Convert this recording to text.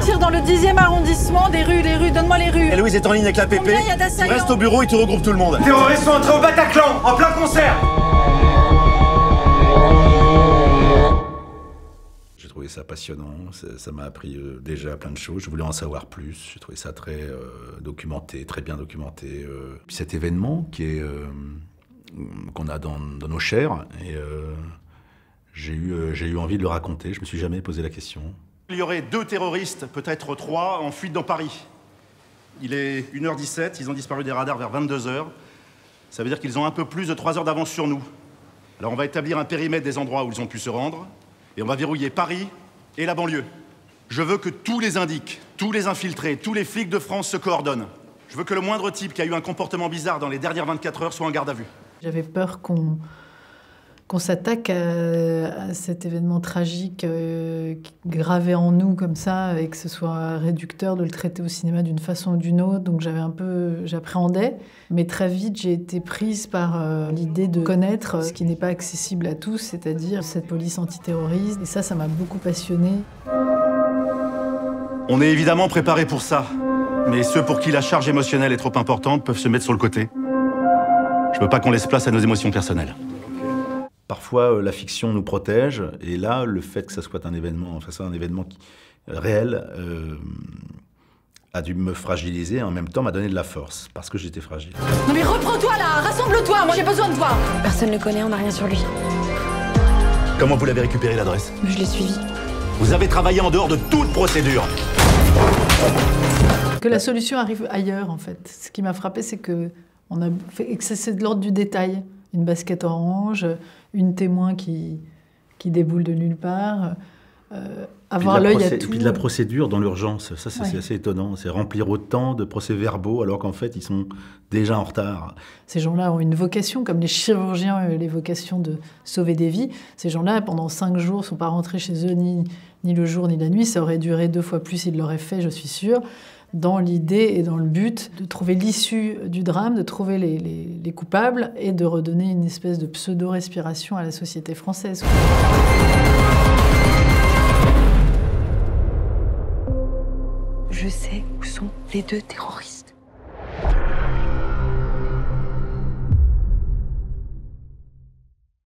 tir dans le 10e arrondissement, les rues, donne-moi les rues. Et Louise est en ligne avec la PP. Combien il y a d'assaillants? Tu restes au bureau et tu regroupes tout le monde. Les terroristes sont entrés au Bataclan, en plein concert. J'ai trouvé ça passionnant, ça m'a appris déjà plein de choses, je voulais en savoir plus, j'ai trouvé ça très documenté, très bien documenté. Puis cet événement qu'on a dans nos chairs, et j'ai eu envie de le raconter, je me suis jamais posé la question. Il y aurait 2 terroristes, peut-être 3, en fuite dans Paris. Il est 1h17, ils ont disparu des radars vers 22h. Ça veut dire qu'ils ont un peu plus de 3 heures d'avance sur nous. Alors on va établir un périmètre des endroits où ils ont pu se rendre, et on va verrouiller Paris et la banlieue. Je veux que tous les indiques, tous les infiltrés, tous les flics de France se coordonnent. Je veux que le moindre type qui a eu un comportement bizarre dans les dernières 24 heures soit en garde à vue. J'avais peur qu'on s'attaque à cet événement tragique gravé en nous comme ça et que ce soit réducteur de le traiter au cinéma d'une façon ou d'une autre. Donc j'appréhendais. Mais très vite, j'ai été prise par l'idée de connaître ce qui n'est pas accessible à tous, c'est-à-dire cette police antiterroriste. Et ça m'a beaucoup passionnée. On est évidemment préparé pour ça. Mais ceux pour qui la charge émotionnelle est trop importante peuvent se mettre sur le côté. Je veux pas qu'on laisse place à nos émotions personnelles. Parfois, la fiction nous protège, et là, le fait que ça soit un événement, réel, a dû me fragiliser, en même temps m'a donné de la force, parce que j'étais fragile. Non mais reprends-toi là, rassemble-toi, moi j'ai besoin de toi. Personne ne le connaît, on n'a rien sur lui. Comment vous l'avez récupéré, l'adresse? Je l'ai suivi. Vous avez travaillé en dehors de toute procédure. Que la solution arrive ailleurs, en fait. Ce qui m'a frappé, c'est que c'est de l'ordre du détail. Une basket orange, une témoin qui déboule de nulle part, avoir l'œil à tout. Et puis de la procédure dans l'urgence, ça c'est assez étonnant. C'est remplir autant de procès-verbaux alors qu'en fait ils sont déjà en retard. Ces gens-là ont une vocation, comme les chirurgiens ont les vocations de sauver des vies. Ces gens-là, pendant 5 jours, ne sont pas rentrés chez eux ni le jour ni la nuit. Ça aurait duré 2 fois plus s'ils l'auraient fait, je suis sûre. Dans l'idée et dans le but de trouver l'issue du drame, de trouver les coupables et de redonner une espèce de pseudo-respiration à la société française. Je sais où sont les 2 terroristes.